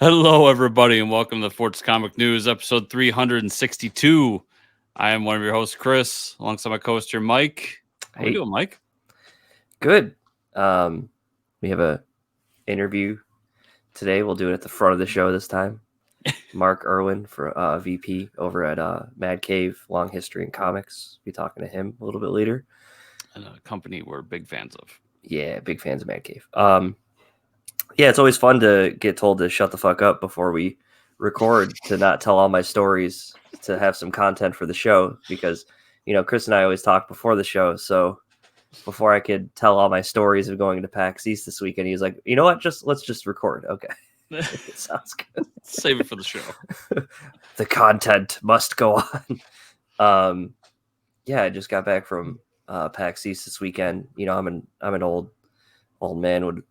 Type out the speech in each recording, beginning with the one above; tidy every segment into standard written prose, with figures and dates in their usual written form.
Hello, everybody, and welcome to the Forts Comic News, episode 362. I am one of your hosts, Chris, alongside my co-host here, Mike. How we doing, Mike? Good. We have a interview today. We'll do it at the front of the show this time. Mark Irwin, for VP over at Mad Cave, Long History in Comics. Be talking to him a little bit later. And a company we're big fans of. Yeah, big fans of Mad Cave. Yeah, it's always fun to get told to shut the fuck up before we record, to not tell all my stories, to have some content for the show, because, Chris and I always talk before the show, so before I could tell all my stories of going to PAX East this weekend, he was like, you know what, let's just record. Okay. Sounds good. Save it for the show. The content must go on. Yeah, I just got back from PAX East this weekend. I'm an old man with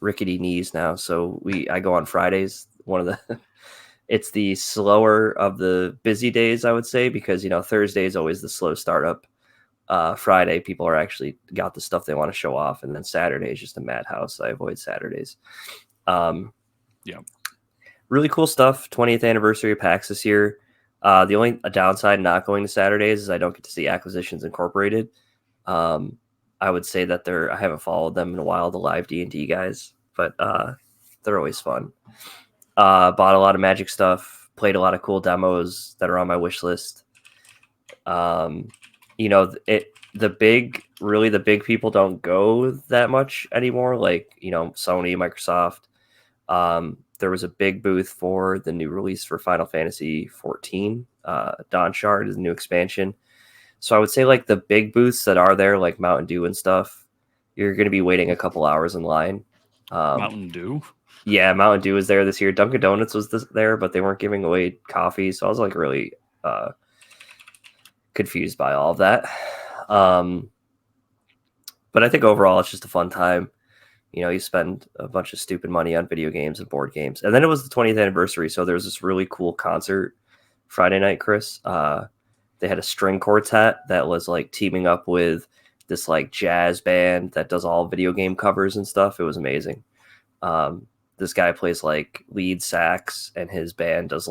rickety knees now, so I go on Fridays. It's the slower of the busy days, I would say, because Thursday is always the slow startup. Friday, people are actually got the stuff they want to show off, and then Saturday is just a madhouse. I avoid Saturdays. Yeah, really cool stuff. 20th anniversary of PAX this year. The only downside not going to Saturdays is I don't get to see Acquisitions Incorporated. I would say that I haven't followed them in a while, the live D&D guys, but they're always fun. Bought a lot of Magic stuff, played a lot of cool demos that are on my wish list. The big people don't go that much anymore, like, Sony, Microsoft. There was a big booth for the new release for Final Fantasy 14. Dawn Shard is a new expansion. So I would say, like, the big booths that are there, like Mountain Dew and stuff, you're going to be waiting a couple hours in line. Mountain Dew? Yeah, Mountain Dew was there this year. Dunkin' Donuts was there, but they weren't giving away coffee. So I was, like, really confused by all of that. But I think overall it's just a fun time. You spend a bunch of stupid money on video games and board games. And then it was the 20th anniversary, so there was this really cool concert Friday night, Chris. They had a string quartet that was, like, teaming up with this, like, jazz band that does all video game covers and stuff. It was amazing. This guy plays, like, lead sax, and his band has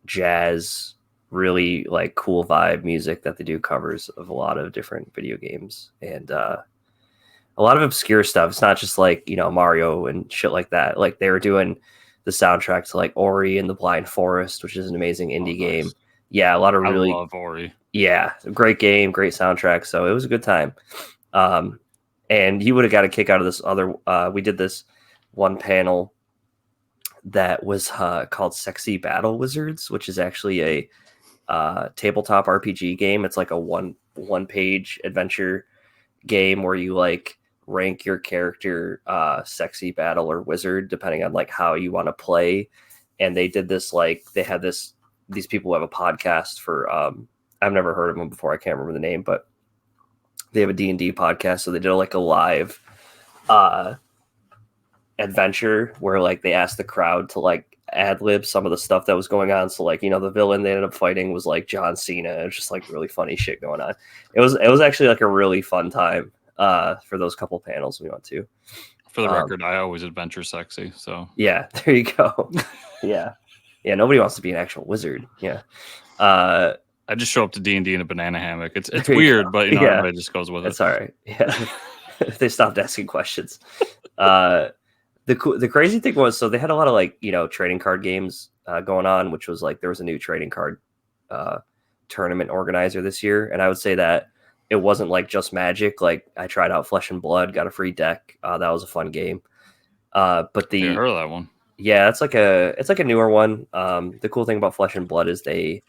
jazz, really, like, cool vibe music that they do covers of a lot of different video games. And a lot of obscure stuff. It's not just, like, Mario and shit like that. Like, they were doing the soundtrack to, like, Ori and the Blind Forest, which is an amazing indie game. Yeah, a lot of really... I love Ori. Yeah, great game, great soundtrack. So it was a good time. And you would have got a kick out of this other... we did this one panel that was called Sexy Battle Wizards, which is actually a tabletop RPG game. It's like a one-page adventure game where you, like, rank your character sexy, battle, or wizard depending on, like, how you want to play. And they did this, like, they had these people who have a podcast for I've never heard of them before, I can't remember the name, but they have a D&D podcast, so they did, like, a live adventure where, like, they asked the crowd to, like, ad-lib some of the stuff that was going on. So, like, the villain they ended up fighting was, like, John Cena. It was just, like, really funny shit going on. It was actually, like, a really fun time for those couple panels we went to. For the record, I always adventure sexy, so yeah, there you go. yeah, nobody wants to be an actual wizard. Yeah, I just show up to D&D in a banana hammock. It's weird, but everybody just goes with it. It's all right. Yeah, they stopped asking questions. The crazy thing was, so they had a lot of, like, trading card games going on, which was, like, there was a new trading card tournament organizer this year, and I would say that it wasn't, like, just Magic. Like, I tried out Flesh and Blood, got a free deck. That was a fun game. But I heard of that one. Yeah, it's like a newer one. The cool thing about Flesh and Blood is they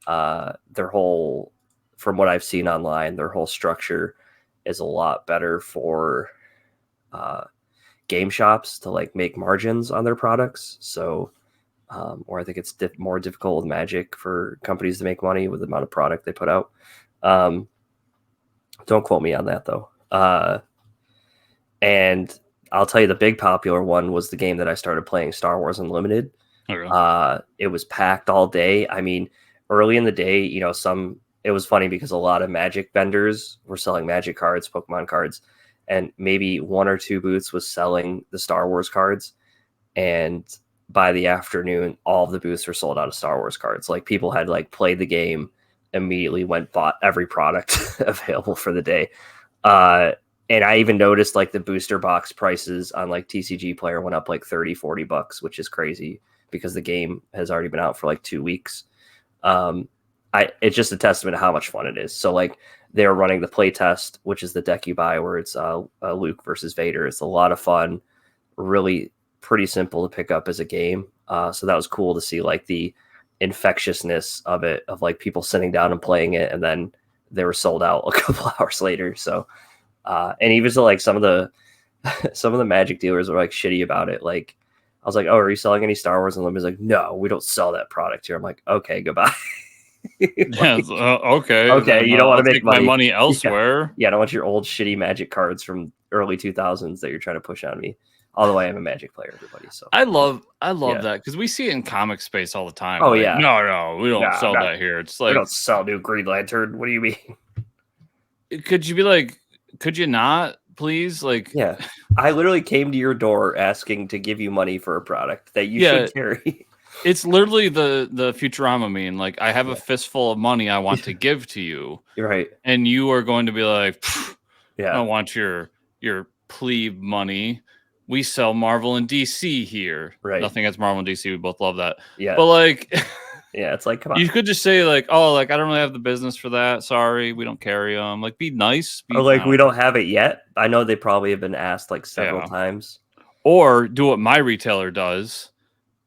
their whole, from what I've seen online, their whole structure is a lot better for game shops to, like, make margins on their products. So, or I think it's more difficult with Magic for companies to make money with the amount of product they put out. Don't quote me on that, though. And I'll tell you, the big popular one was the game that I started playing, Star Wars Unlimited. Okay. It was packed all day. I mean, early in the day, it was funny because a lot of Magic vendors were selling Magic cards, Pokemon cards, and maybe 1 or 2 booths was selling the Star Wars cards, and by the afternoon, all of the booths were sold out of Star Wars cards. Like people had like played the game, immediately went bought every product available for the day. And I even noticed like the booster box prices on like TCG Player went up like $30-$40, which is crazy because the game has already been out for like 2 weeks. It's just a testament to how much fun it is. So like they're running the play test, which is the deck you buy where it's Luke versus Vader. It's a lot of fun, really pretty simple to pick up as a game. So that was cool to see like the infectiousness of it, of like people sitting down and playing it, and then they were sold out a couple hours later. So and even so, like some of the Magic dealers were like shitty about it. Like I was like, "Oh, are you selling any Star Wars?" And Limb's like, "No, we don't sell that product here." I'm like, "Okay, goodbye." Like, okay. Okay, you don't want to make my money elsewhere. Yeah, I don't want your old shitty Magic cards from early 2000s that you're trying to push on me. Although I am a Magic player, everybody. So I love that because we see it in comic space all the time. Oh like, yeah, no, we don't sell that here. It's like we don't sell new Green Lantern. What do you mean? Could you be like? Could you not, please? Like, yeah, I literally came to your door asking to give you money for a product that you should carry. It's literally the Futurama meme. Like, I have a fistful of money I want to give to you. You're right. And you are going to be like, I yeah, don't want your plebe money. We sell Marvel and DC here. Right. Nothing against Marvel and DC. We both love that. Yeah. But like, yeah, it's like, come on. You could just say like, oh, like I don't really have the business for that. Sorry, we don't carry them. Like, be nice. Or like, we don't have it yet. I know they probably have been asked like several times. Or do what my retailer does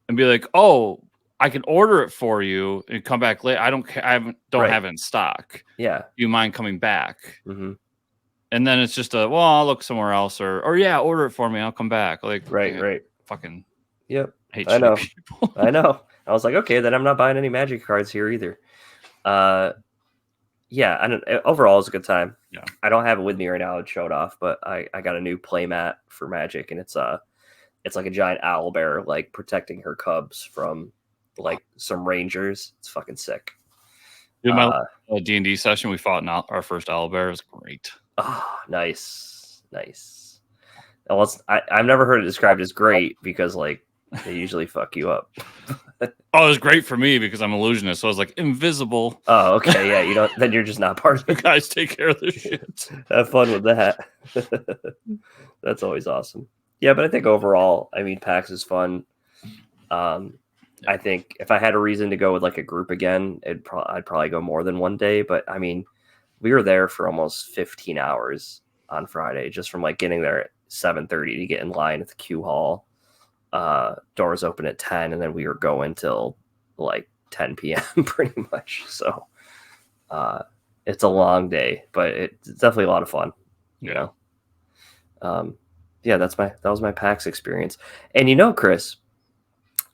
and be like, oh, I can order it for you and come back late. I don't have it in stock. Yeah. Do you mind coming back? Mm-hmm. And then it's just I'll look somewhere else, or yeah, order it for me. I'll come back. Like, right. Fucking. Yep. Hate I know. people. I know. I was like, okay, then I'm not buying any Magic cards here either. Yeah. Overall, it's a good time. Yeah. I don't have it with me right now. I'd show it off, but I got a new play mat for Magic, and it's like a giant owl bear, like protecting her cubs from like some rangers. It's fucking sick. Dude, my D&D session, we fought our first owlbear. It was great. Oh, nice. Well, I've never heard it described as great because like they usually fuck you up. Oh, it was great for me because I'm illusionist, so I was like invisible. Oh, okay, yeah. You don't. Then you're just not part of it. Guys, take care of this shit. Have fun with that. That's always awesome. Yeah, but I think overall, I mean, PAX is fun. I think if I had a reason to go with like a group again, I'd probably go more than one day. But I mean, we were there for almost 15 hours on Friday, just from like getting there at 7:30 to get in line at the Q Hall. Doors open at 10, and then we were going till like 10 p.m. pretty much. So it's a long day, but it's definitely a lot of fun. You know. Yeah, that was my PAX experience. And Chris,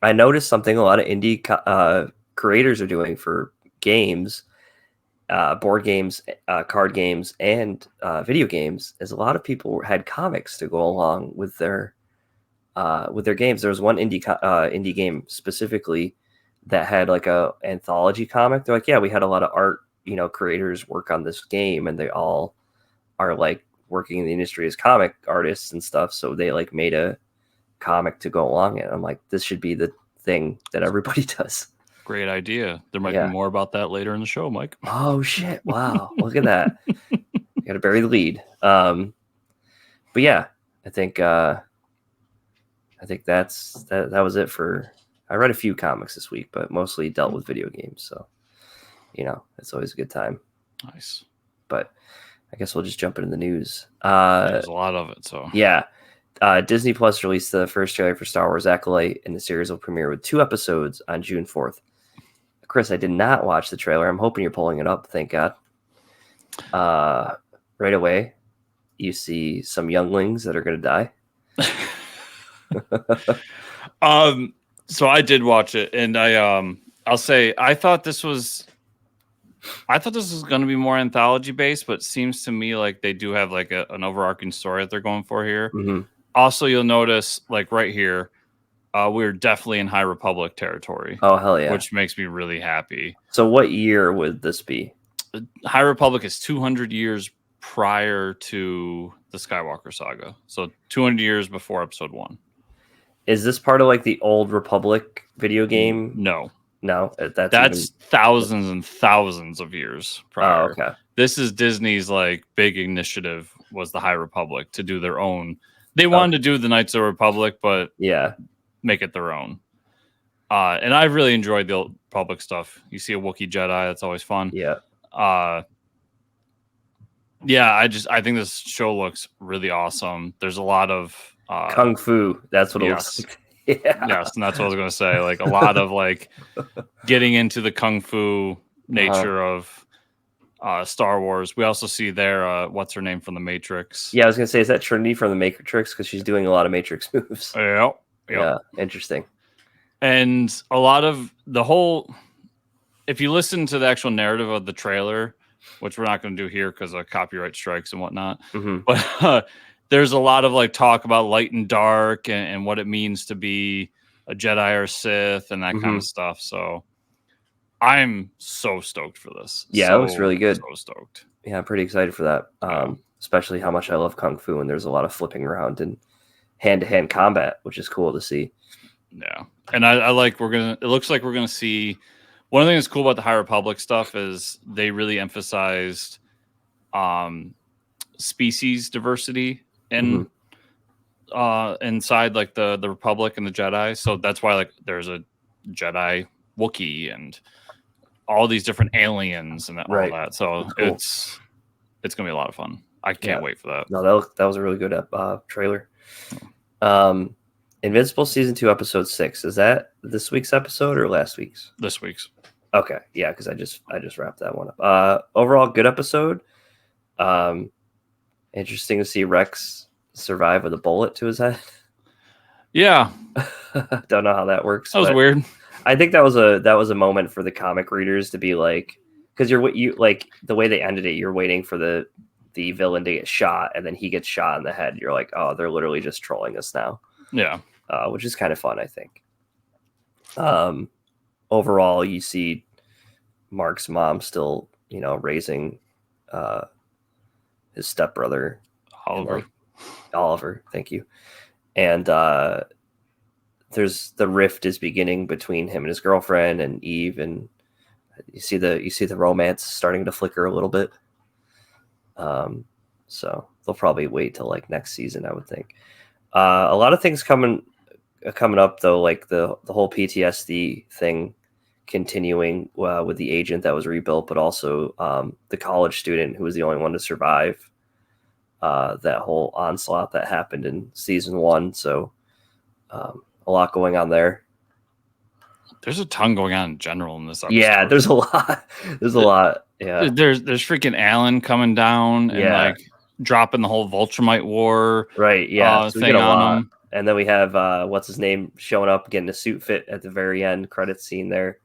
I noticed something a lot of indie creators are doing for games, board games, card games, and video games. Is a lot of people had comics to go along with their games. There was one indie game specifically that had like a anthology comic. They're like, yeah, we had a lot of art, creators work on this game, and they all are like working in the industry as comic artists and stuff. So they like made a comic to go along it. I'm like, this should be the thing that everybody does. Great idea. There might be more about that later in the show, Mike. Oh shit. Wow. Look at that. Got to bury the lead. But yeah, I think that was it for, I read a few comics this week, but mostly dealt with video games. So, it's always a good time. Nice. But I guess we'll just jump into the news. There's a lot of it. So yeah. Disney Plus released the first trailer for Star Wars Acolyte, and the series will premiere with 2 episodes on June 4th. Chris, I did not watch the trailer. I'm hoping you're pulling it up. Thank God. Right away, you see some younglings that are going to die. So I did watch it, and I'll say I thought this was going to be more anthology based, but it seems to me like they do have like an overarching story that they're going for here. Mm-hmm. Also, you'll notice like right here, we're definitely in High Republic territory. Oh, hell yeah. Which makes me really happy. So what year would this be? High Republic is 200 years prior to the Skywalker saga. So 200 years before Episode 1. Is this part of like the Old Republic video game? No. No, That's thousands and thousands of years prior. Oh, okay. This is Disney's like big initiative was the High Republic to do their own. They wanted to do the Knights of the Republic, but make it their own. And I really enjoyed the Old Republic stuff. You see a Wookiee Jedi, that's always fun. Yeah. I think this show looks really awesome. There's a lot of Kung Fu. That's what it looks like. Yeah. Yes, and that's what I was going to say. Like a lot of like getting into the Kung Fu nature of Star Wars. We also see there, what's her name from the Matrix? Yeah, I was going to say, is that Trinity from the Matrix? Because she's doing a lot of Matrix moves. Yep. Yeah, interesting. And a lot of the whole, if you listen to the actual narrative of the trailer, which we're not going to do here because of copyright strikes and whatnot, but there's a lot of like talk about light and dark and what it means to be a Jedi or Sith and that kind of stuff. So I'm so stoked for this. Yeah, it looks really good. So stoked. Yeah, I'm pretty excited for that. Especially how much I love Kung Fu, and there's a lot of flipping around and hand-to-hand combat, which is cool to see. Yeah, and I like it looks like we're gonna see. One of the things that's cool about the High Republic stuff is they really emphasized species diversity and inside like the Republic and the Jedi. So that's why like there's a Jedi Wookiee and all these different aliens and all that. So cool. It's gonna be a lot of fun. I can't wait for that. No, that was a really good trailer. Invincible season 2 episode 6. Is that this week's episode or last week's? This week's. Okay, yeah, because I just wrapped that one up. Overall, good episode. Interesting to see Rex survive with a bullet to his head. Yeah, don't know how that works. That was weird. I think that was a moment for the comic readers to be like, because you like the way they ended it. You're waiting for the villain to get shot, and then he gets shot in the head. You're like, oh, they're literally just trolling us now. Yeah, which is kind of fun, I think. Overall, you see Mark's mom still, raising his stepbrother, Oliver. Thank you. And there's the rift is beginning between him and his girlfriend and Eve, and you see the romance starting to flicker a little bit. So they'll probably wait till like next season, I would think. A lot of things coming up though, like the whole PTSD thing continuing with the agent that was rebuilt, but also the college student who was the only one to survive that whole onslaught that happened in season 1. So a lot going on there. There's a ton going on in general in this episode. Yeah, there's a lot. Yeah, there's freaking Alan coming down and like dropping the whole Viltrumite war. Right. Yeah. So thing on him. And then we have what's his name showing up, getting a suit fit at the very end credit scene there.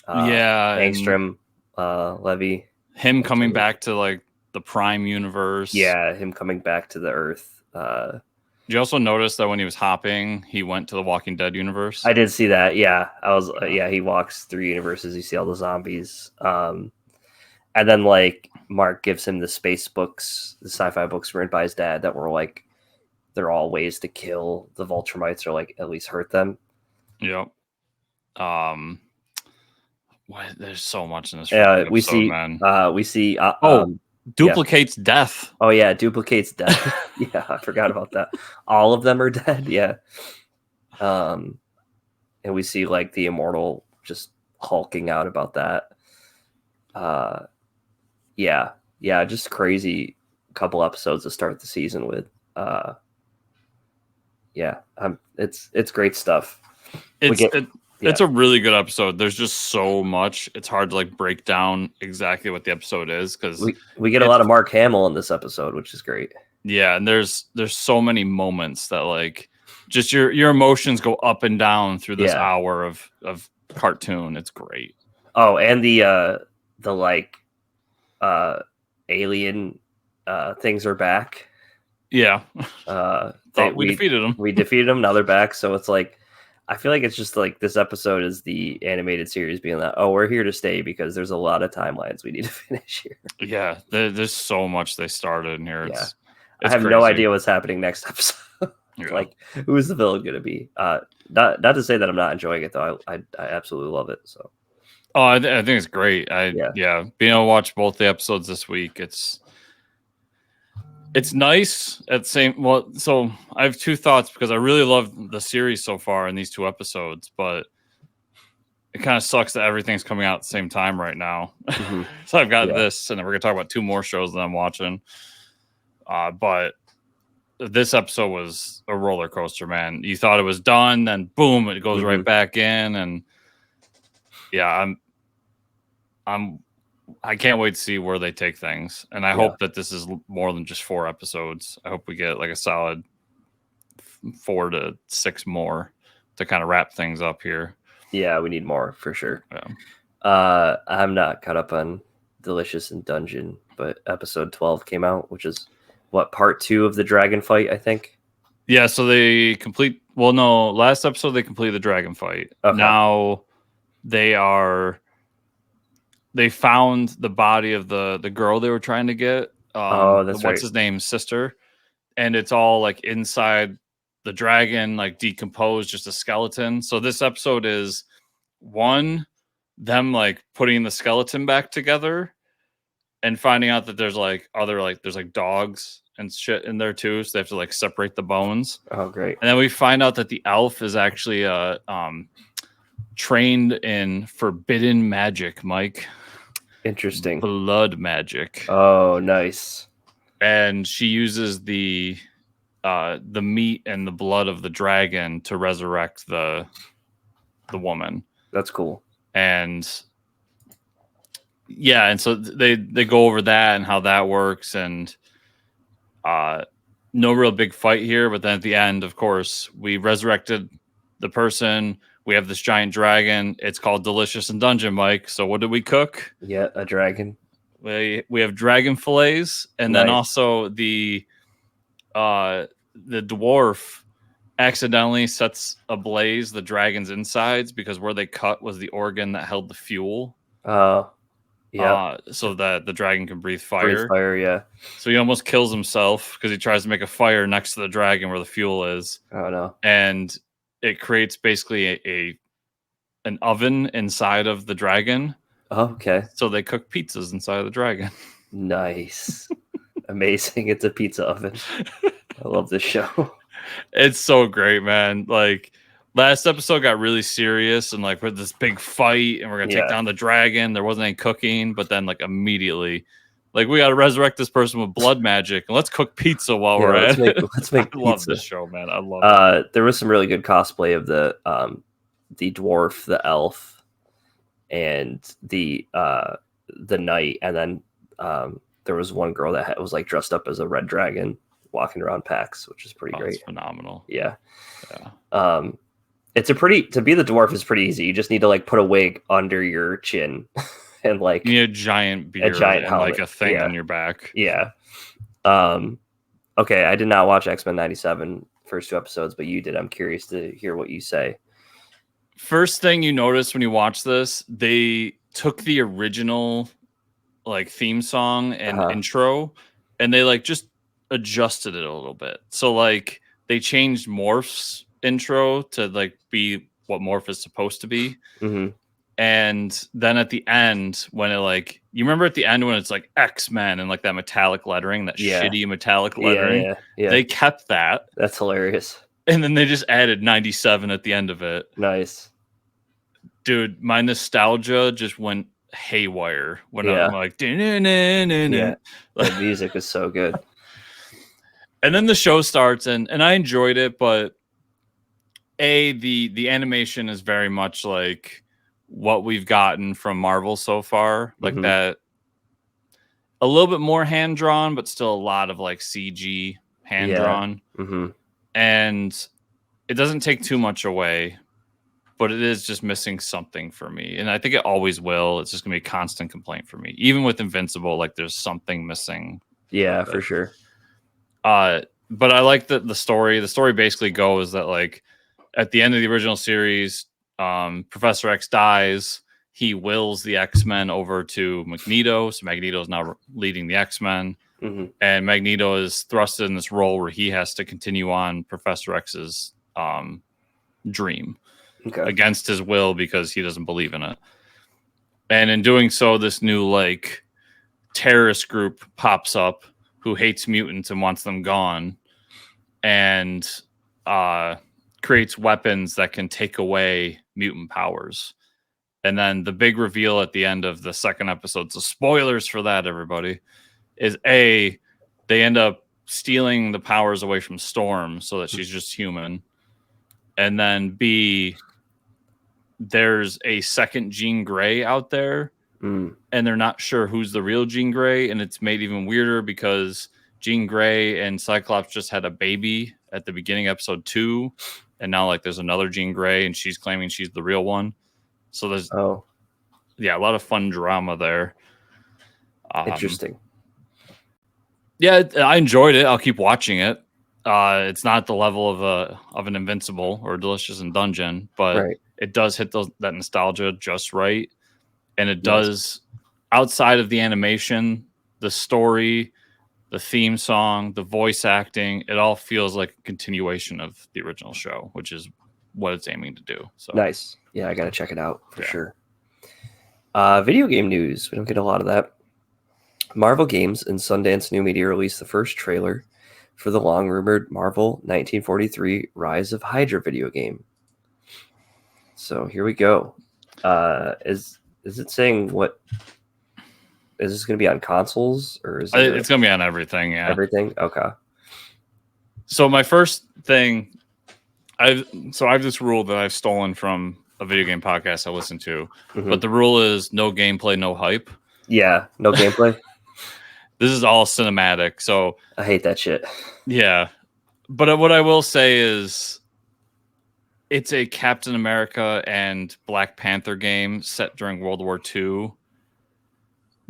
Angstrom, Levy. Him coming back to like the Prime universe. Yeah, him coming back to the Earth. Did you also notice that when he was hopping, he went to the Walking Dead universe? I did see that. Yeah, he walks through universes. You see all the zombies. And then like Mark gives him the space books, the sci-fi books written by his dad that were like, they're all ways to kill the Viltrumites or like at least hurt them. Yep. There's so much in this. We see duplicates death. Oh yeah, duplicates death. Yeah, I forgot about that. All of them are dead. Yeah. And we see like the Immortal just hulking out about that. Just crazy couple episodes to start the season with. It's great stuff. It's a really good episode. There's just so much. It's hard to like break down exactly what the episode is because we get a lot of Mark Hamill in this episode, which is great. Yeah, and there's so many moments that like just your emotions go up and down through this hour of cartoon. It's great. Oh, and the alien things are back. Yeah. We defeated them. We defeated them. Now they're back. So it's like, I feel like it's just like this episode is the animated series being like, oh, we're here to stay because there's a lot of timelines we need to finish here. Yeah, there's so much they started in here. It's I have crazy. no idea what's happening next episode. Yeah. Like, who is the villain going to be? Not to say that I'm not enjoying it though. I absolutely love it. So. Oh, I think it's great. Being able to watch both the episodes this week, it's nice at the same. Well, so I have two thoughts because I really love the series so far in these two episodes, but it kind of sucks that everything's coming out at the same time right now. Mm-hmm. So I've got this, and then we're gonna talk about two more shows that I'm watching. But this episode was a roller coaster, man. You thought it was done, then boom, it goes right back in, and I can't wait to see where they take things. And I hope that this is more than just 4 episodes. I hope we get like a solid 4 to 6 more to kind of wrap things up here. Yeah, we need more for sure. Yeah. I'm not caught up on Delicious in Dungeon, but episode 12 came out, which is part 2 of the dragon fight, I think. Yeah, so they complete. Well, no, last episode they completed the dragon fight. Okay. Now they found the body of the girl they were trying to get. That's what's his name, sister, and it's all like inside the dragon, like decomposed, just a skeleton. So this episode is them like putting the skeleton back together and finding out that there's like there's like dogs and shit in there too, so they have to like separate the bones. Oh, great! And then we find out that the elf is actually trained in forbidden magic, Mike. Interesting. Blood magic. Oh, nice. And she uses the meat and the blood of the dragon to resurrect the woman. That's cool. And and so they go over that and how that works, and no real big fight here, but then at the end, of course, we resurrected the person. We have this giant dragon. It's called Delicious in Dungeon, Mike. So what did we cook? Yeah, a dragon. We have dragon fillets, and then also the dwarf accidentally sets ablaze the dragon's insides because where they cut was the organ that held the fuel. So that the dragon can breathe fire. Breathe fire, yeah. So he almost kills himself because he tries to make a fire next to the dragon where the fuel is. Oh no! And it creates basically an oven inside of the dragon. Oh, okay. So they cook pizzas inside of the dragon. Nice. Amazing. It's a pizza oven. I love this show. It's so great, man. Like last episode got really serious and like with this big fight and we're going to take down the dragon. There wasn't any cooking, but then like immediately like we got to resurrect this person with blood magic and let's cook pizza while we're at it. Let's make I pizza. love this show, man. I love it. There was some really good cosplay of the dwarf, the elf, and the knight, and then there was one girl that was like dressed up as a red dragon walking around PAX, which is pretty great. It's phenomenal. Yeah. It's to be the dwarf is pretty easy. You just need to like put a wig under your chin. And like you need a giant beard, and helmet. Like a thing on your back. Yeah. Okay, I did not watch X-Men 97 first 2 episodes, but you did. I'm curious to hear what you say. First thing you notice when you watch this, they took the original like theme song and intro, and they like just adjusted it a little bit. So like they changed Morph's intro to like be what Morph is supposed to be. Mm-hmm. And then at the end, when it like, you remember at the end when it's like X-Men and like that metallic lettering, that shitty metallic lettering, they kept that. That's hilarious. And then they just added 97 at the end of it. Nice. Dude, my nostalgia just went haywire when I'm like, the music is so good. And then the show starts and I enjoyed it, but the animation is very much like what we've gotten from Marvel so far, like that a little bit more hand drawn, but still a lot of like CG hand drawn. And it doesn't take too much away, but it is just missing something for me. And I think it always will. It's just gonna be a constant complaint for me. Even with Invincible, like there's something missing. Yeah, for sure. But I like the story. The story basically goes that like at the end of the original series, Professor X dies. He wills the X-Men over to Magneto. So Magneto is now leading the X-Men. Mm-hmm. And Magneto is thrusted in this role where he has to continue on Professor X's dream against his will because he doesn't believe in it. And in doing so, this new like terrorist group pops up who hates mutants and wants them gone, and creates weapons that can take away mutant powers. And then the big reveal at the end of the second episode, so spoilers for that, everybody, is A, they end up stealing the powers away from Storm so that she's just human. And then B, there's a second Jean Grey out there, and they're not sure who's the real Jean Grey. And it's made even weirder because Jean Grey and Cyclops just had a baby at the beginning of episode 2. And now like there's another Jean Grey and she's claiming she's the real one. So there's a lot of fun drama there. Interesting. Yeah, I enjoyed it. I'll keep watching it. It's not the level of an Invincible or Delicious in Dungeon, but it does hit that nostalgia just right. And it does, outside of the animation, the story, the theme song, the voice acting, it all feels like a continuation of the original show, which is what it's aiming to do. So nice. Yeah, I got to check it out for sure. Video game news. We don't get a lot of that. Marvel Games and Sundance New Media released the first trailer for the long-rumored Marvel 1943 Rise of Hydra video game. So here we go. Is it saying what? Is this going to be on consoles or is it's going to be on everything? Yeah, everything. Okay. So my first thing, I have this rule that I've stolen from a video game podcast I listen to, but the rule is no gameplay, no hype. Yeah, no gameplay. This is all cinematic, so I hate that shit. Yeah, but what I will say is, it's a Captain America and Black Panther game set during World War II.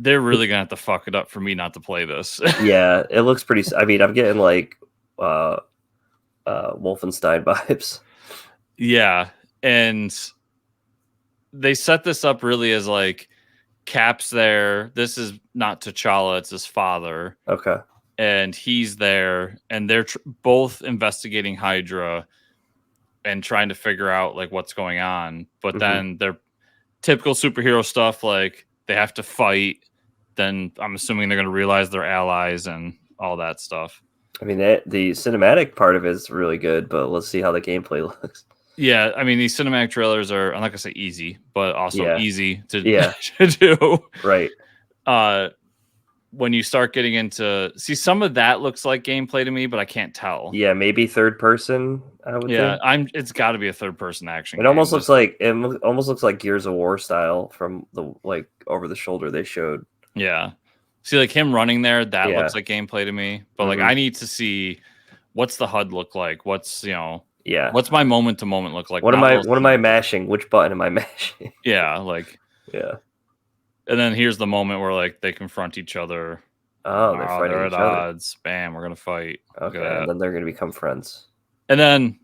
They're really gonna have to fuck it up for me not to play this. Yeah, it looks pretty. I mean, I'm getting like Wolfenstein vibes. Yeah, and they set this up really as like Cap's there. This is not T'Challa; it's his father. Okay, and he's there, and they're both investigating Hydra and trying to figure out like what's going on. But then they're typical superhero stuff, like they have to fight. Then I'm assuming they're going to realize they're allies and all that stuff. I mean, the cinematic part of it is really good, but let's see how the gameplay looks. Yeah, I mean, these cinematic trailers are, I'm not going to say easy, but also easy to do. Right. When you start getting into... See, some of that looks like gameplay to me, but I can't tell. Yeah, maybe third person, I would think. It's got to be a third person action It game. almost looks like Gears of War style from the like over the shoulder they showed. Yeah. See, like him running there, that looks like gameplay to me. But like, I need to see what's the HUD look like. What's what's my moment to moment look like? What am I mashing? Which button am I mashing? Yeah, like And then here's the moment where like they confront each other. Oh, they're at odds. Bam, we're gonna fight. Okay, and then they're gonna become friends. And then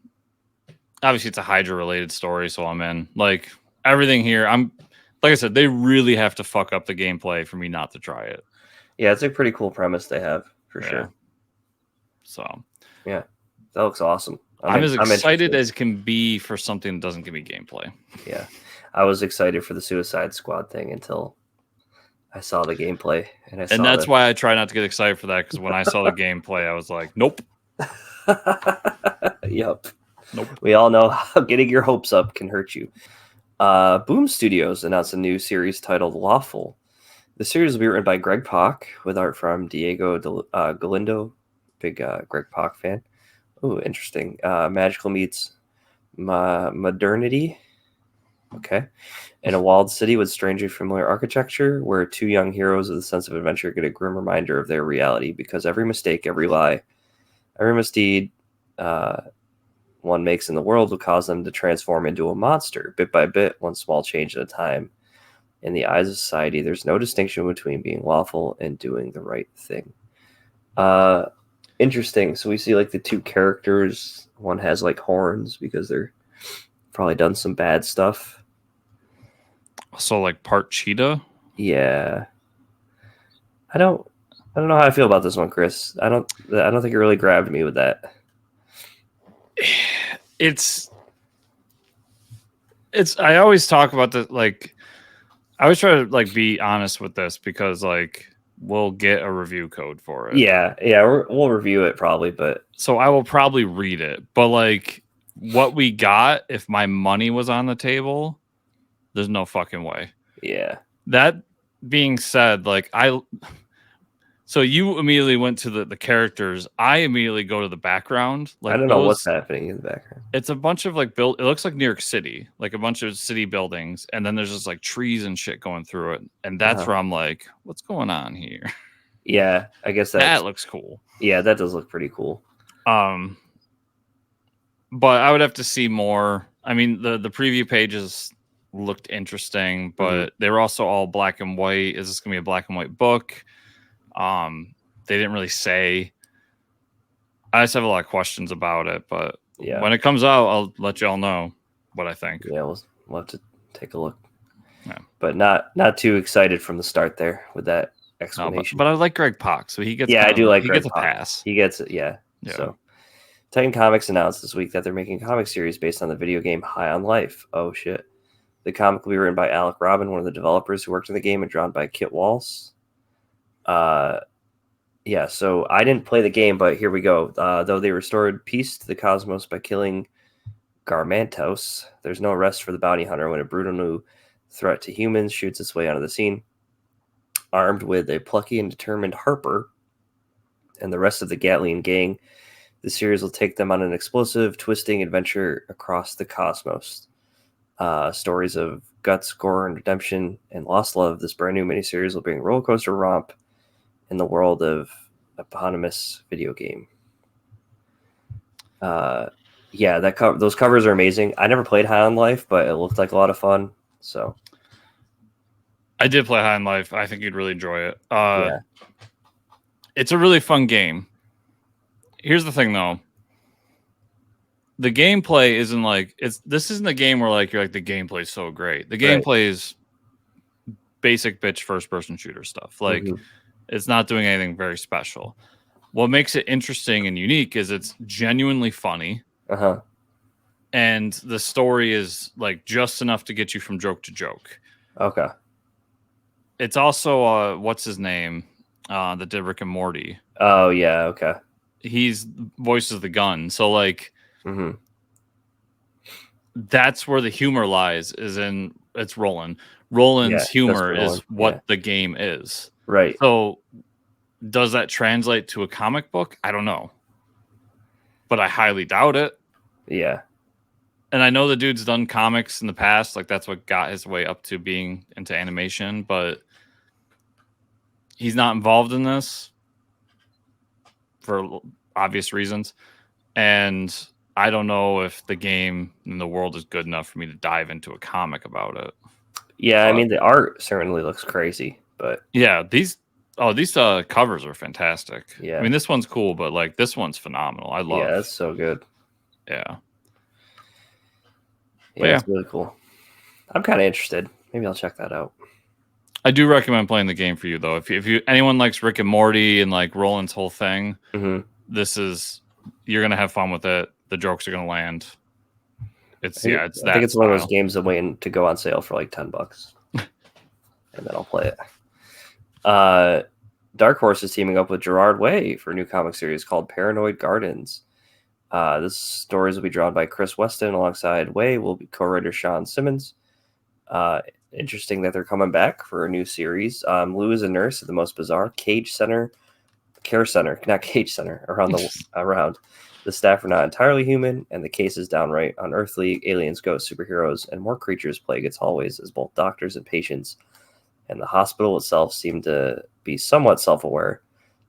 obviously it's a Hydra related story, so I'm in. Like everything here, like I said, they really have to fuck up the gameplay for me not to try it. Yeah, it's a pretty cool premise they have for sure. So yeah, that looks awesome. I'm as excited as can be for something that doesn't give me gameplay. Yeah, I was excited for the Suicide Squad thing until I saw the gameplay, and that's why I try not to get excited for that, because when I saw the gameplay, I was like, nope. Yep. Nope. We all know how getting your hopes up can hurt you. Boom Studios announced a new series titled Lawful. The series will be written by Greg Pak with art from Diego Galindo, big Greg Pak fan. Oh, interesting. Magical meets modernity. Okay. In a walled city with strangely familiar architecture, where two young heroes with a sense of adventure get a grim reminder of their reality, because every mistake, every lie, every misdeed one makes in the world will cause them to transform into a monster, bit by bit, one small change at a time. In the eyes of society, there's no distinction between being lawful and doing the right thing. Interesting. So we see like the two characters. One has like horns because they're Probably done some bad stuff. So like part cheetah. Yeah. I don't know how I feel about this one, Chris. I don't think it really grabbed me with that. It's I always talk about the like I always try to like be honest with this because like we'll get a review code for it. Yeah, we'll review it probably, but so I will probably read it. But like what we got, if my money was on the table, there's no fucking way. yeah. That being said, like so you immediately went to the characters. I immediately go to the background. Like I don't know what's happening in the background. It's a bunch of like it looks like New York City, like a bunch of city buildings, and then there's just like trees and shit going through it. And that's where I'm like, what's going on here? Yeah, I guess that looks cool. Yeah, that does look pretty cool. But I would have to see more. I mean, the preview pages looked interesting, but they were also all black and white. Is this gonna be a black and white book? They didn't really say. I just have a lot of questions about it, but when it comes out, I'll let y'all know what I think. Yeah, we'll have to take a look. Yeah. But not too excited from the start there with that explanation. No, but I like Greg Pak, so he gets. Yeah, I do like. He Greg gets Pak. a pass. He gets it. Yeah. So, Titan Comics announced this week that they're making a comic series based on the video game High on Life. Oh shit! The comic will be written by Alec Robin, one of the developers who worked in the game, and drawn by Kit Walsh. Yeah, so I didn't play the game, but here we go. Though they restored peace to the cosmos by killing Garmantos, there's no rest for the bounty hunter when a brutal new threat to humans shoots its way onto the scene. Armed with a plucky and determined Harper and the rest of the Gatlian gang, the series will take them on an explosive, twisting adventure across the cosmos. Stories of guts, gore, and redemption, and lost love. This brand new miniseries will bring a roller coaster romp in the world of eponymous video game. Yeah, those covers are amazing. I never played High on Life, but it looked like a lot of fun. So I did play High on Life. I think you'd really enjoy it. It's a really fun game. Here's the thing, though. The gameplay isn't like this isn't a game where like you're like the gameplay's so great. The gameplay is basic bitch first person shooter stuff. Like it's not doing anything very special. What makes it interesting and unique is it's genuinely funny. And the story is like just enough to get you from joke to joke. Okay. It's also what's his name? That did Rick and Morty. Oh yeah, okay. He's voices the gun. So like that's where the humor lies, is in it's Roland. Roland's humor is what the game is. Right. So does that translate to a comic book? I don't know. But I highly doubt it. Yeah. And I know the dude's done comics in the past. Like that's what got his way up to being into animation, but he's not involved in this for obvious reasons. And I don't know if the game in the world is good enough for me to dive into a comic about it. Yeah, I mean the art certainly looks crazy, but yeah, these covers are fantastic. Yeah, I mean this one's cool, but like this one's phenomenal. I love. Yeah, that's so good. Yeah, it's really cool. I'm kind of interested. Maybe I'll check that out. I do recommend playing the game for you though. If you anyone likes Rick and Morty and like Roland's whole thing, you're gonna have fun with it. The jokes are gonna land. I think it's one of those games I'm waiting to go on sale for like $10, and then I'll play it. Dark Horse is teaming up with Gerard Way for a new comic series called Paranoid Gardens. This stories will be drawn by Chris Weston alongside Way. Will be co-writer Sean Simmons. Interesting that they're coming back for a new series. Lou is a nurse at the most bizarre care center around. The staff are not entirely human, and the case is downright unearthly. Aliens, ghosts, superheroes, and more creatures plague its hallways as both doctors and patients and the hospital itself seem to be somewhat self-aware.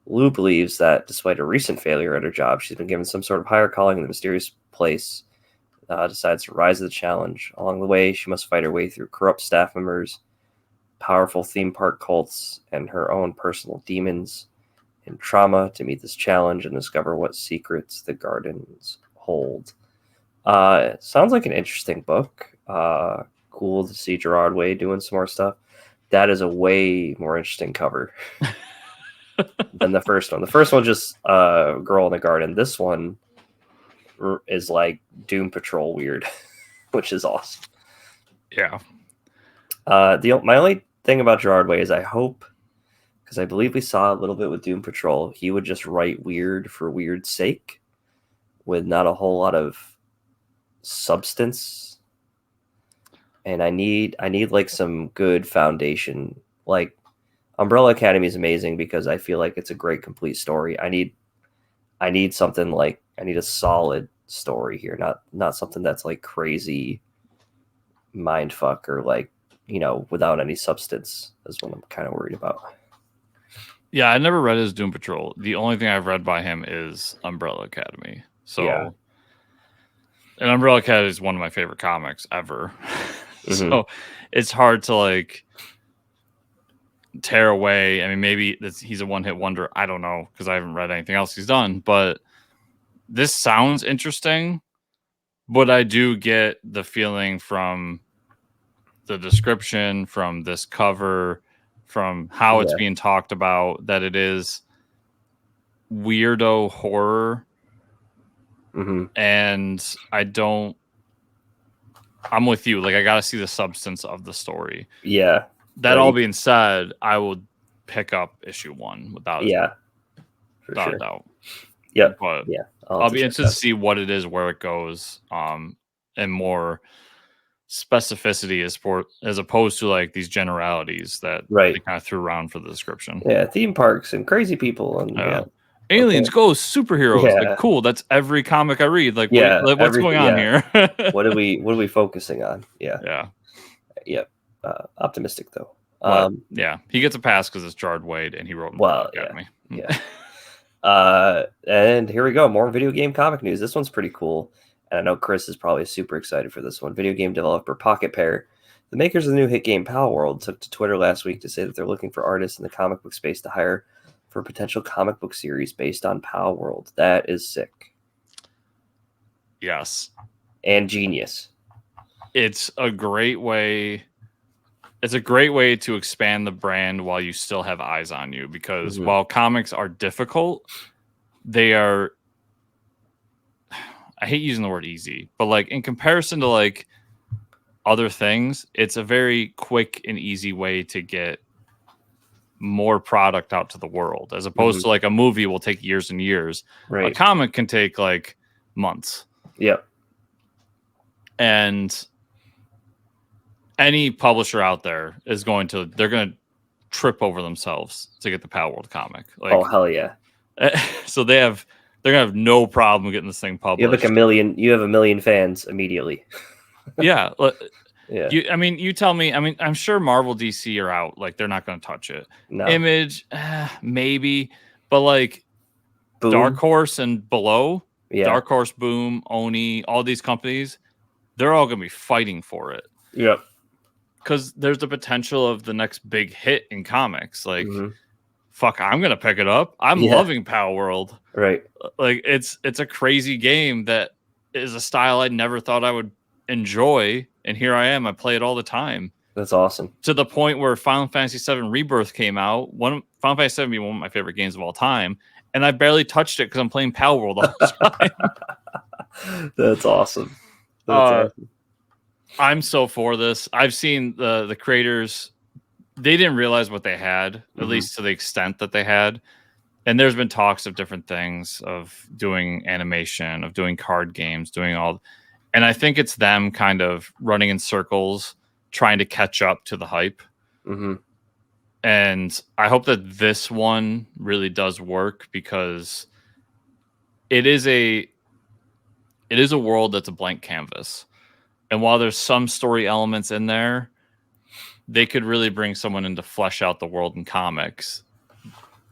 Lou believes that despite a recent failure at her job, she's been given some sort of higher calling in the mysterious place. Decides to rise to the challenge. Along the way, she must fight her way through corrupt staff members, powerful theme park cults, and her own personal demons and trauma to meet this challenge and discover what secrets the gardens hold. Sounds like an interesting book. Cool to see Gerard Way doing some more stuff. That is a way more interesting cover than the first one. The first one just girl in the garden. This one is like Doom Patrol weird, which is awesome. Yeah. My only thing about Gerard Way is I hope, because I believe we saw a little bit with Doom Patrol, he would just write weird for weird's sake, with not a whole lot of substance. And I need like some good foundation. Like Umbrella Academy is amazing because I feel like it's a great complete story. I need something like, I need a solid story here, not something that's like crazy mindfuck or like, without any substance is what I'm kind of worried about. Yeah, I never read his Doom Patrol. The only thing I've read by him is Umbrella Academy. So, Yeah. And Umbrella Academy is one of my favorite comics ever. Mm-hmm. So it's hard to like tear away. I mean, maybe he's a one-hit wonder. I don't know because I haven't read anything else he's done. But this sounds interesting. But I do get the feeling from the description, from this cover, from how it's being talked about, that it is weirdo horror. Mm-hmm. And I'm with you. Like, I got to see the substance of the story. Yeah. That all being said, I would pick up issue 1 without a doubt. Yep. But yeah, I'll be interested to see what it is, where it goes, and more specificity as opposed to like these generalities that they kind of threw around for the description. Yeah, theme parks and crazy people and aliens, ghosts, superheroes. Yeah. Like, cool. That's every comic I read. Like, what's going on here? What are we focusing on? Yeah. Optimistic though. Yeah, he gets a pass because it's Gerard Way and he wrote Academy. Yeah. And here we go. More video game comic news. This one's pretty cool. And I know Chris is probably super excited for this one. Video game developer Pocket Pair, the makers of the new hit game Palworld, took to Twitter last week to say that they're looking for artists in the comic book space to hire for a potential comic book series based on Palworld. That is sick. Yes. And genius. It's a great way. It's a great way to expand the brand while you still have eyes on you, because while comics are difficult, they are, I hate using the word easy, but like in comparison to like other things, it's a very quick and easy way to get more product out to the world, as opposed to like a movie will take years and years. Right. A comic can take like months. Yep. And any publisher out there they're going to trip over themselves to get the Palworld comic. Like, oh, hell yeah. So they're gonna have no problem getting this thing published. You have a million fans immediately. Yeah. Yeah. You tell me. I mean, I'm sure Marvel, DC are out. Like, they're not going to touch it. No. Image, maybe, but like Boom. Dark Horse and below, Dark Horse, Boom, Oni, all these companies, they're all going to be fighting for it. Yep. Because there's the potential of the next big hit in comics. Like, fuck, I'm going to pick it up. I'm loving Palworld. Right. Like, it's a crazy game that is a style I never thought I would enjoy, and here I am. I play it all the time. That's awesome. To the point where Final Fantasy VII Rebirth came out. Final Fantasy VII being one of my favorite games of all time, and I barely touched it because I'm playing Palworld all the time. That's awesome. That's awesome. I'm so for this. I've seen the creators. They didn't realize what they had, at least to the extent that they had. And there's been talks of different things, of doing animation, of doing card games, doing all. And I think it's them kind of running in circles, trying to catch up to the hype. And I hope that this one really does work, because it is a world that's a blank canvas. And while there's some story elements in there, they could really bring someone in to flesh out the world in comics.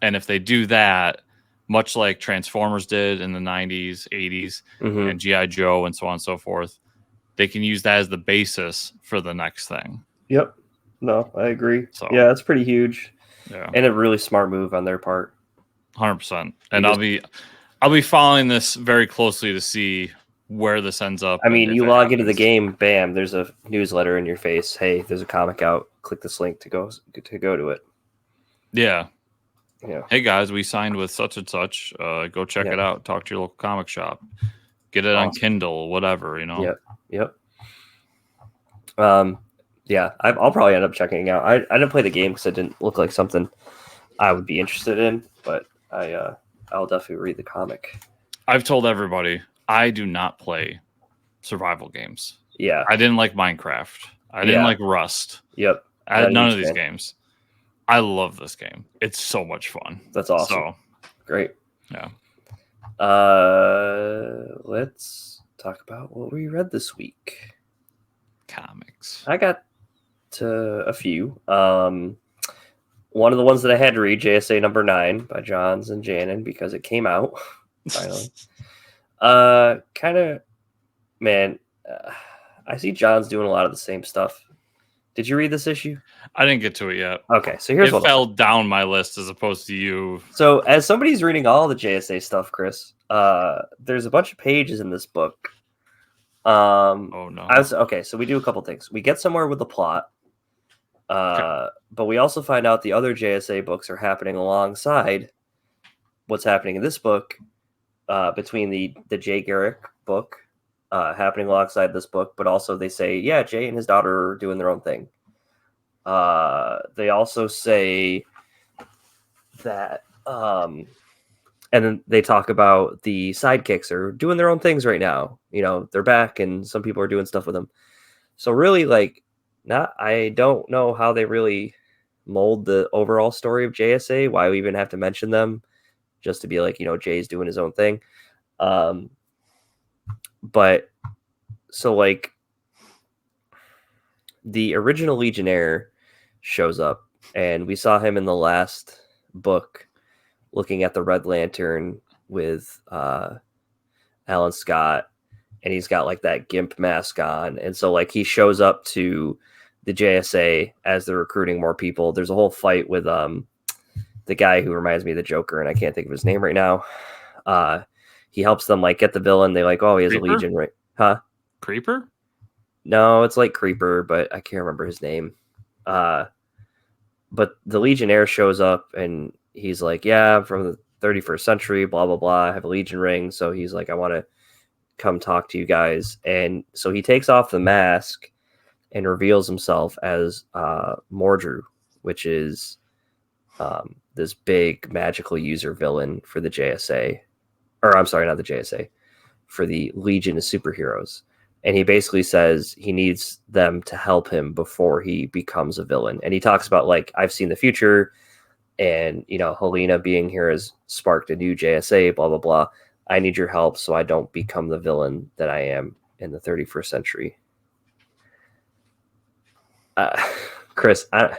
And if they do that, much like Transformers did in the 90s, 80s, and G.I. Joe and so on and so forth, they can use that as the basis for the next thing. Yep. No, I agree. So, yeah, that's pretty huge. Yeah. And a really smart move on their part. 100%. And I'll be following this very closely to see where this ends up. I mean, if you it log into the happens. game, bam, there's a newsletter in your face. Hey, there's a comic out. Click this link to go to it. Yeah. Yeah. Hey guys, we signed with such and such. Go check it out. Talk to your local comic shop. Get it on Kindle, whatever, you know. Yep. Yeah, I'll probably end up checking it out. I didn't play the game because it didn't look like something I would be interested in, but I'll definitely read the comic. I've told everybody I do not play survival games. Yeah, I didn't like Minecraft. I didn't like Rust. Yep, I had none of these games. I love this game. It's so much fun. That's awesome. So great. Yeah. Let's talk about what we read this week. Comics. I got a few. One of the ones that I had to read, JSA number 9 by Johns and Janin, because it came out finally. Kind of, man. I see Johns doing a lot of the same stuff. Did you read this issue? I didn't get to it yet. Okay, so here's it what fell down my list as opposed to you. So as somebody's reading all the JSA stuff, Chris, there's a bunch of pages in this book. Oh no. Okay, so we do a couple things. We get somewhere with the plot, but we also find out the other JSA books are happening alongside what's happening in this book, between the Jay Garrick book happening alongside this book, but also they say, yeah, Jay and his daughter are doing their own thing. They also say that, and then they talk about the sidekicks are doing their own things right now. You know, they're back and some people are doing stuff with them. So really, like, I don't know how they really mold the overall story of JSA, why we even have to mention them, just to be like, you know, Jay's doing his own thing. But so like the original Legionnaire shows up, and we saw him in the last book looking at the Red Lantern with Alan Scott, and he's got like that GIMP mask on. And so like he shows up to the JSA as they're recruiting more people. There's a whole fight with the guy who reminds me of the Joker, and I can't think of his name right now. He helps them like get the villain. They like, oh, he has Creeper? a Legion, right? Huh? Creeper? No, it's like Creeper, but I can't remember his name. But the Legionnaire shows up, and he's like, yeah, I'm from the 31st century, blah, blah, blah. I have a Legion ring. So he's like, I want to come talk to you guys. And so he takes off the mask and reveals himself as Mordru, which is this big magical user villain for the JSA. Or I'm sorry, not the JSA, for the Legion of Superheroes. And he basically says he needs them to help him before he becomes a villain. And he talks about, like, I've seen the future, and, you know, Helena being here has sparked a new JSA, blah, blah, blah. I need your help so I don't become the villain that I am in the 31st century. Chris, I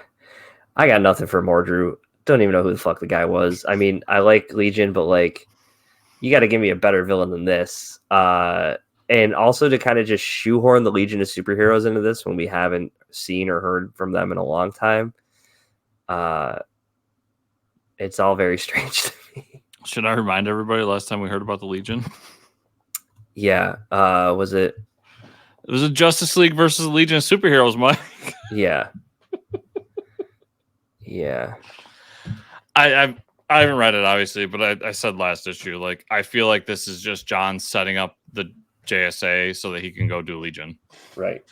got nothing for Mordru. Don't even know who the fuck the guy was. I mean, I like Legion, but, like, you got to give me a better villain than this. And also to kind of just shoehorn the Legion of Superheroes into this when we haven't seen or heard from them in a long time. It's all very strange to me. Should I remind everybody last time we heard about the Legion? Yeah. Was it? It was a Justice League versus Legion of Superheroes, Mike. Yeah. Yeah. I haven't read it, obviously, but I said last issue, like, I feel like this is just John setting up the JSA so that he can go do Legion. Right.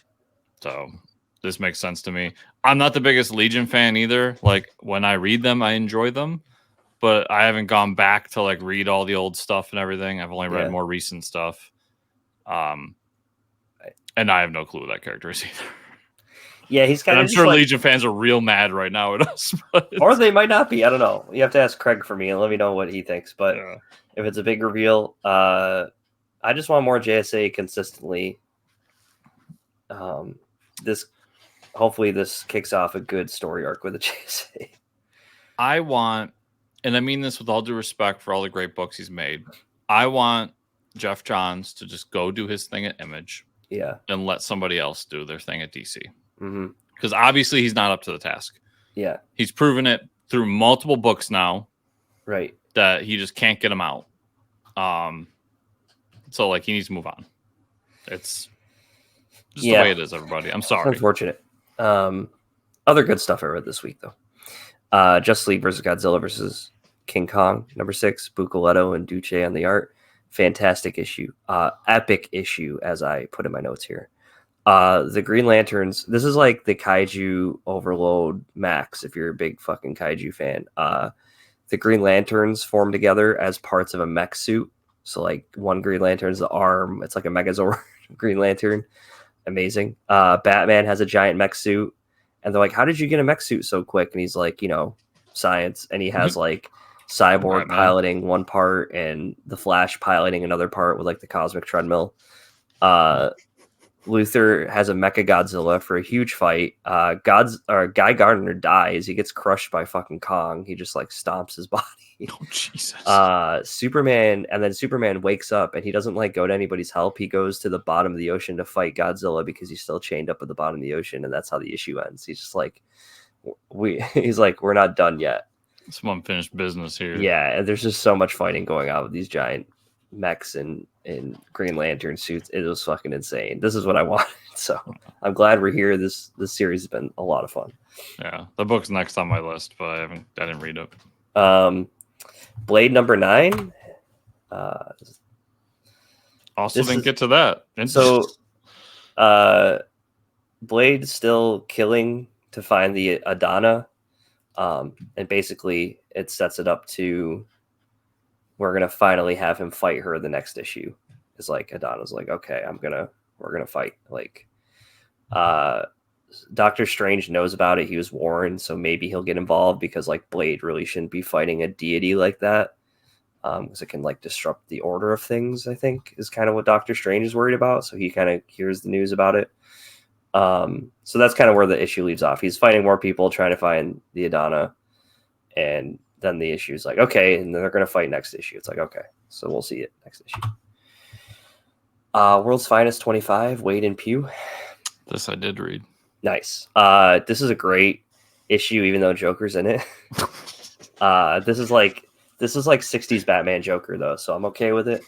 So this makes sense to me. I'm not the biggest Legion fan either. Like, when I read them, I enjoy them, but I haven't gone back to like read all the old stuff and everything. I've only read more recent stuff. And I have no clue what that character is either. Yeah, he's kind of. I'm sure like, Legion fans are real mad right now at us, or they might not be. I don't know. You have to ask Craig for me and let me know what he thinks. But if it's a big reveal, I just want more JSA consistently. Hopefully this kicks off a good story arc with the JSA. I want, and I mean this with all due respect for all the great books he's made, I want Jeff Johns to just go do his thing at Image, and let somebody else do their thing at DC. Because obviously he's not up to the task. Yeah, he's proven it through multiple books now. Right, that he just can't get them out. So like he needs to move on. It's just the way it is, everybody. I'm sorry. Unfortunate. Other good stuff I read this week, though. Justice League versus Godzilla versus King Kong, #6. Bucoletto and Duce on the art. Fantastic issue. Epic issue, as I put in my notes here. The Green Lanterns. This is like the Kaiju Overload Max, if you're a big fucking Kaiju fan. The Green Lanterns form together as parts of a mech suit. So, like, one Green Lantern's the arm. It's like a Megazord Green Lantern. Amazing. Batman has a giant mech suit. And they're like, how did you get a mech suit so quick? And he's like, science. And he has, like, Cyborg piloting one part and the Flash piloting another part with, like, the cosmic treadmill. Luthor has a Mecha Godzilla for a huge fight. Guy Gardner dies. He gets crushed by fucking Kong. He just like stomps his body. Oh Jesus. Superman wakes up and he doesn't like go to anybody's help. He goes to the bottom of the ocean to fight Godzilla because he's still chained up at the bottom of the ocean, and that's how the issue ends. He's just like, we're not done yet. Some unfinished business here. Yeah, and there's just so much fighting going on with these giant mechs and Green Lantern suits. It was fucking insane. This is what I wanted, so I'm glad we're here. This series has been a lot of fun. Yeah, the book's next on my list, but I didn't read it. Blade #9. Also didn't get to that. So Blade still killing to find the Adana, and basically it sets it up to we're gonna finally have him fight her the next issue. It's like Adana's like, okay, we're gonna fight. Like, Doctor Strange knows about it. He was warned, so maybe he'll get involved because like Blade really shouldn't be fighting a deity like that, because it can like disrupt the order of things. I think is kind of what Doctor Strange is worried about. So he kind of hears the news about it. So that's kind of where the issue leaves off. He's fighting more people trying to find the Adana, and then the issue is like, okay, and then they're going to fight next issue. It's like, okay, so we'll see it next issue. World's Finest 25, Wade and Pugh. This I did read. Nice. This is a great issue, even though Joker's in it. This is like 60s Batman Joker though, so I'm okay with it.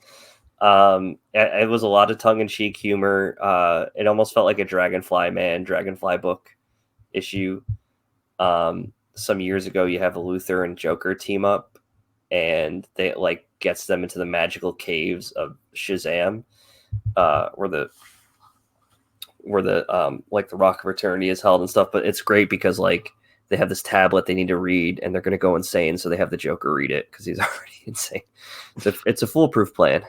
It was a lot of tongue-in-cheek humor. It almost felt like a Dragonfly book issue. Some years ago, you have a Luthor and Joker team up, and they like gets them into the magical caves of Shazam, where the like the Rock of Eternity is held and stuff. But it's great because like they have this tablet they need to read, and they're going to go insane, so they have the Joker read it because he's already insane. It's a foolproof plan.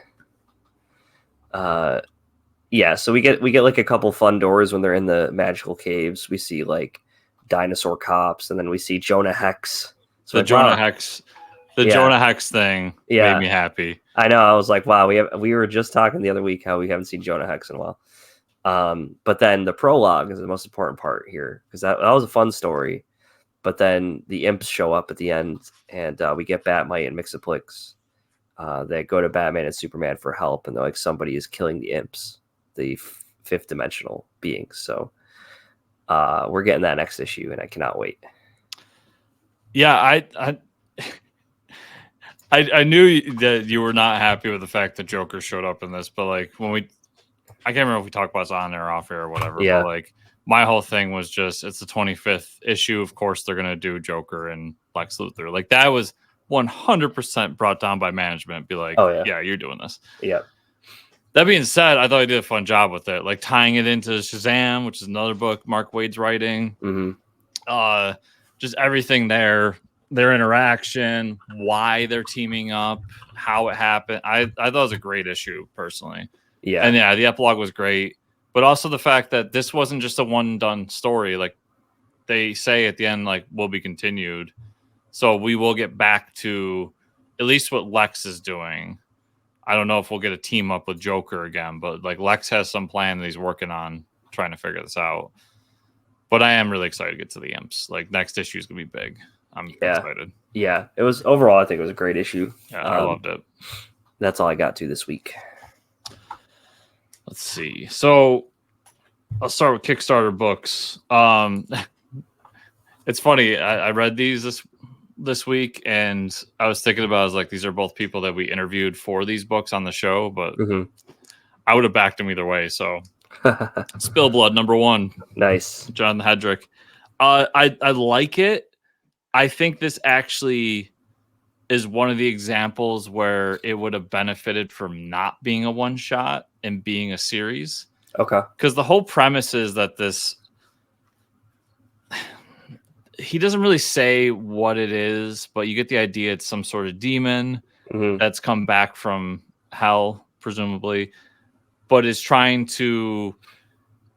Yeah, so we get like a couple fun doors when they're in the magical caves. We see like dinosaur cops, and then we see Jonah Hex. So Jonah Hex thing made me happy. I know. I was like, wow, we were just talking the other week how we haven't seen Jonah Hex in a while. But then the prologue is the most important part here because that was a fun story. But then the imps show up at the end, and we get Batmite and Mixaplex. They go to Batman and Superman for help, and they're like, somebody is killing the imps, the fifth dimensional beings. So we're getting that next issue, and I cannot wait. Yeah, I knew that you were not happy with the fact that Joker showed up in this, but like I can't remember if we talked about it on air, off air, or whatever. Yeah. But like my whole thing was just it's the 25th issue. Of course, they're gonna do Joker and Lex Luthor. Like that was 100% brought down by management. Be like, oh yeah, you're doing this. Yeah. That being said, I thought he did a fun job with it, like tying it into Shazam, which is another book Mark Waid's writing. Mm-hmm. Just everything there, their interaction, why they're teaming up, how it happened. I thought it was a great issue personally. Yeah. And yeah, the epilogue was great, but also the fact that this wasn't just a one done story. Like they say at the end, like will be continued. So we will get back to at least what Lex is doing. I don't know if we'll get a team up with Joker again, but like Lex has some plan that he's working on trying to figure this out. But I am really excited to get to the imps. Like next issue is gonna be big. I'm excited. Yeah, it was overall. I think it was a great issue. Yeah, I loved it. That's all I got to this week. Let's see. So I'll start with Kickstarter books. It's funny. I read these this week, and I was thinking about, I was like, these are both people that we interviewed for these books on the show, but I would have backed him either way. So Spillblood, number 1. Nice. John Hedrick. I like it. I think this actually is one of the examples where it would have benefited from not being a one shot and being a series. Okay. Because the whole premise is that he doesn't really say what it is, but you get the idea it's some sort of demon that's come back from hell, presumably, but is trying to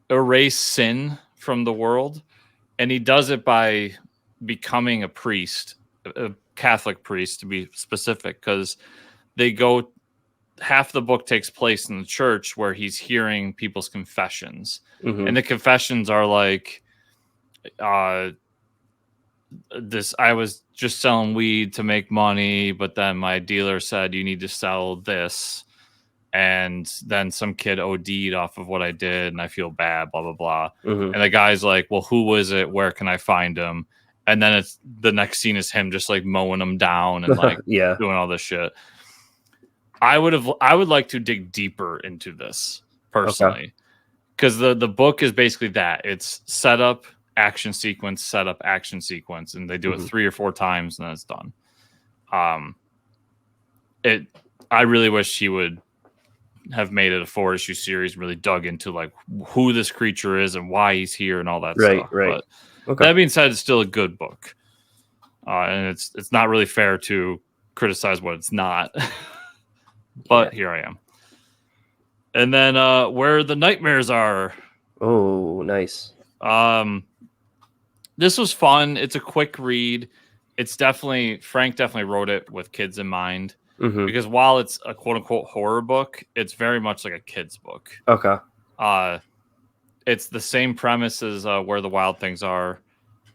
erase sin from the world. And he does it by becoming a priest, a Catholic priest to be specific, because half the book takes place in the church where he's hearing people's confessions. And the confessions are like, I was just selling weed to make money, but then my dealer said you need to sell this, and then some kid OD'd off of what I did and I feel bad, blah blah blah. And the guy's like, well, who was it? Where can I find him? And then it's the next scene is him just like mowing them down and like doing all this shit. I would like to dig deeper into this personally, because the book is basically that. It's setup, action sequence, setup, action sequence, and they do it 3 or 4 times and then it's done. I really wish he would have made it a 4-issue series, really dug into like who this creature is and why he's here and all that stuff. Right. But that being said, it's still a good book, and it's not really fair to criticize what it's not. But here I am. And then Where the Nightmares Are. Oh, nice. This was fun. It's a quick read. Frank definitely wrote it with kids in mind. Because while it's a quote unquote horror book, it's very much like a kid's book. Okay. It's the same premise as Where the Wild Things Are,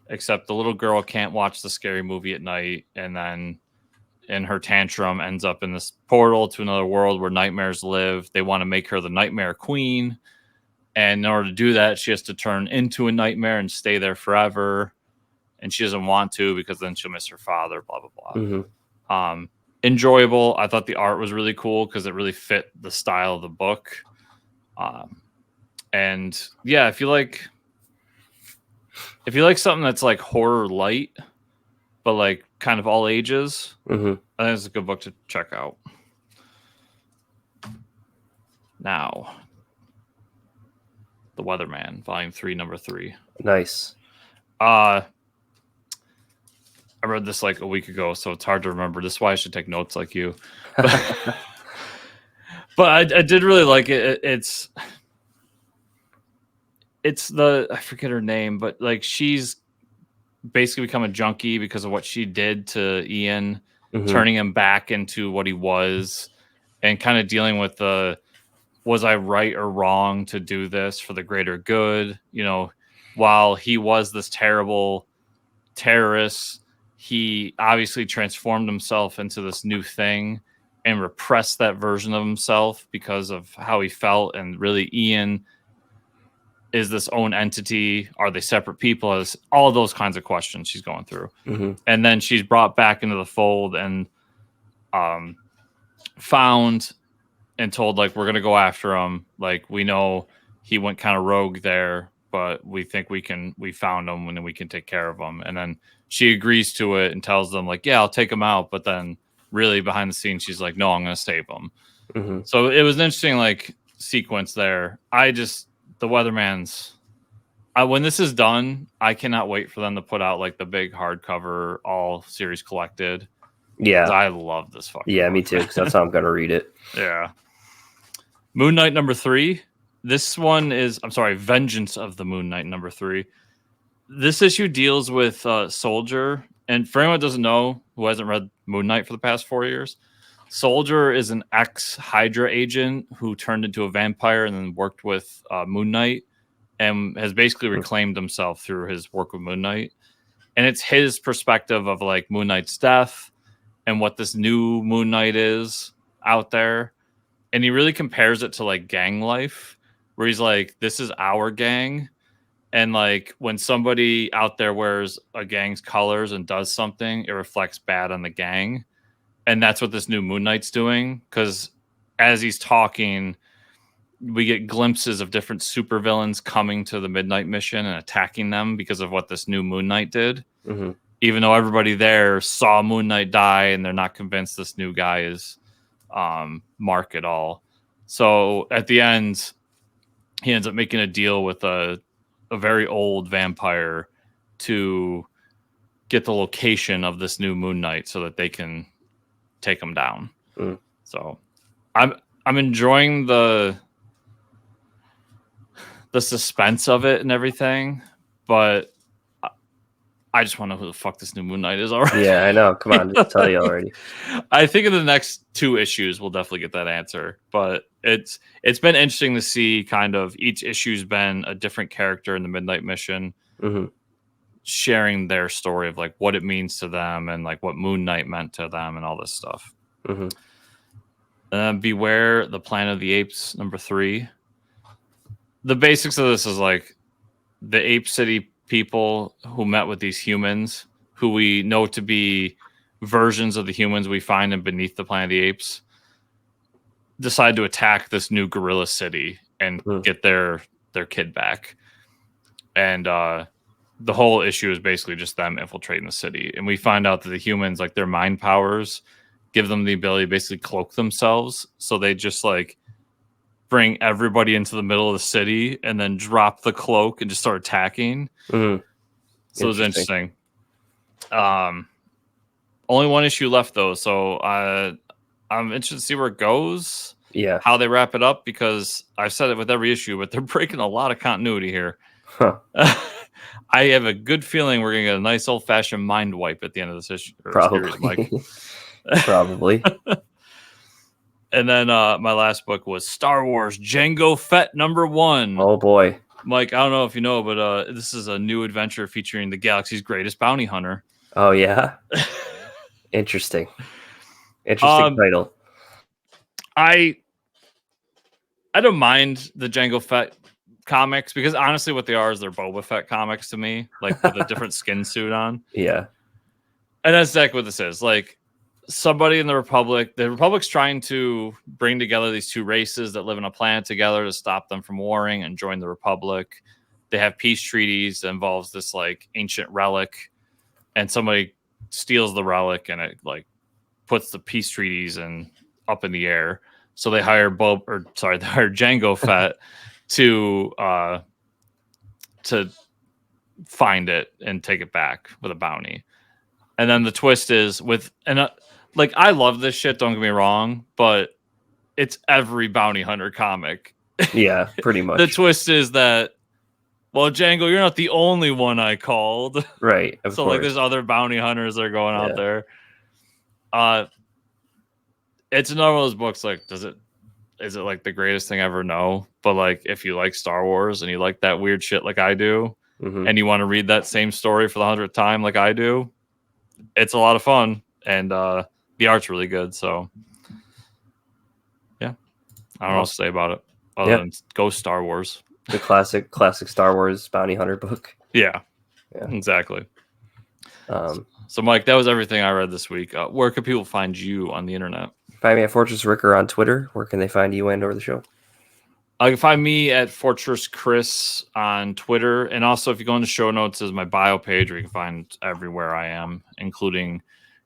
except the little girl can't watch the scary movie at night, and then in her tantrum ends up in this portal to another world where nightmares live. They want to make her the nightmare queen, and in order to do that, she has to turn into a nightmare and stay there forever. And she doesn't want to because then she'll miss her father, blah blah blah. Enjoyable. I thought the art was really cool because it really fit the style of the book. And yeah, if you like something that's like horror light, but like kind of all ages, I think it's a good book to check out. Now, The Weatherman, Volume 3, Number 3. Nice. I read this like a week ago, so it's hard to remember. This is why I should take notes like you. But I did really like it. It's I forget her name, but like she's basically become a junkie because of what she did to Ian, turning him back into what he was, and kind of dealing with was I right or wrong to do this for the greater good? You know, while he was this terrible terrorist, he obviously transformed himself into this new thing and repressed that version of himself because of how he felt. And really, Ian is this own entity. Are they separate people? All of those kinds of questions she's going through. And then she's brought back into the fold and found and told, like, we're going to go after him. Like, we know he went kind of rogue there, but we think we found him and then we can take care of him. And then she agrees to it and tells them, like, yeah, I'll take him out. But then really behind the scenes, she's like, no, I'm going to save him. So it was an interesting, like, sequence there. The Weathermans, when this is done, I cannot wait for them to put out like the big hardcover, all series collected. Yeah. I love this fucking book. Me too, because that's how I'm going to read it. Yeah. Moon Knight number 3. This one is, Vengeance of the Moon Knight number 3. This issue deals with Soldier. And for anyone who doesn't know, who hasn't read Moon Knight for the past 4 years, Soldier is an ex-Hydra agent who turned into a vampire and then worked with Moon Knight and has basically reclaimed himself through his work with Moon Knight. And it's his perspective of like Moon Knight's death and what this new Moon Knight is out there. And he really compares it to like gang life, where he's like, this is our gang. And like when somebody out there wears a gang's colors and does something, it reflects bad on the gang. And that's what this new Moon Knight's doing. Because as he's talking, we get glimpses of different supervillains coming to the Midnight Mission and attacking them because of what this new Moon Knight did. Mm-hmm. Even though everybody there saw Moon Knight die and they're not convinced this new guy is Mark at all. So at the end, he ends up making a deal with a very old vampire to get the location of this new Moon Knight so that they can take him down. Mm. So I'm enjoying the suspense of it and everything, but I just want to know who the fuck this new Moon Knight is already. Yeah, I know. Come on, just tell you already. I think in the next 2 issues we'll definitely get that answer. But it's been interesting to see kind of each issue's been a different character in the Midnight Mission, mm-hmm. sharing their story of like what it means to them and like what Moon Knight meant to them and all this stuff. Mm-hmm. Beware the Planet of the Apes, number 3. The basics of this is like the Ape City people who met with these humans who we know to be versions of the humans we find in Beneath the Planet of the Apes decide to attack this new gorilla city and get their kid back. And the whole issue is basically just them infiltrating the city. And we find out that the humans, like their mind powers, give them the ability to basically cloak themselves. So they just like bring everybody into the middle of the city and then drop the cloak and just start attacking. Mm-hmm. So it was interesting. Only 1 issue left though, so I'm interested to see where it goes. Yeah, how they wrap it up, because I've said it with every issue, but they're breaking a lot of continuity here. Huh. I have a good feeling we're gonna get a nice old fashioned mind wipe at the end of this issue. Probably. Series, Mike. Probably. And then my last book was Star Wars Jango Fett number 1. Oh boy, Mike, I don't know if you know, but this is a new adventure featuring the galaxy's greatest bounty hunter. Oh yeah. Interesting title. I don't mind the Jango Fett comics because honestly what they are is they're Boba Fett comics to me, like with a different skin suit on. Yeah. And that's exactly what this is. Like somebody in the Republic's trying to bring together these 2 races that live on a planet together to stop them from warring and join the Republic. They have peace treaties that involves this like ancient relic, and somebody steals the relic and it like puts the peace treaties up in the air. So they hire Jango Fett to find it and take it back with a bounty. And then the twist is like I love this shit, don't get me wrong, but it's every bounty hunter comic. Yeah, pretty much. The twist is that, well, Jango, you're not the only one I called. Right. So course. Like there's other bounty hunters that are going out there. It's another one of those books, like, is it like the greatest thing ever? No. But like if you like Star Wars and you like that weird shit like I do, and you want to read that same story for the 100th time like I do, it's a lot of fun. And the art's really good. So yeah. I don't know what to say about it other than go Star Wars. The classic Star Wars bounty hunter book. Yeah. Exactly. So Mike, that was everything I read this week. Where can people find you on the internet? Find me at Fortress Ricker on Twitter. Where can they find you and or the show? You can find me at Fortress Chris on Twitter. And also if you go into show notes, there's my bio page where you can find everywhere I am, including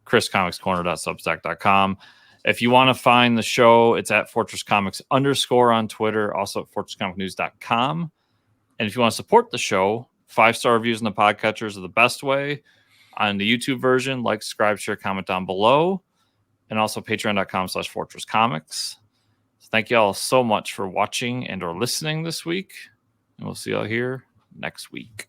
chriscomicscorner.substack.com. If you want to find the show, it's at FortressComics _ on Twitter, also at FortressComicNews.com. And if you want to support the show, 5-star reviews in the podcatchers are the best way. On the YouTube version, like, subscribe, share, comment down below. And also patreon.com/FortressComics. So thank you all so much for watching and or listening this week. And we'll see you all here next week.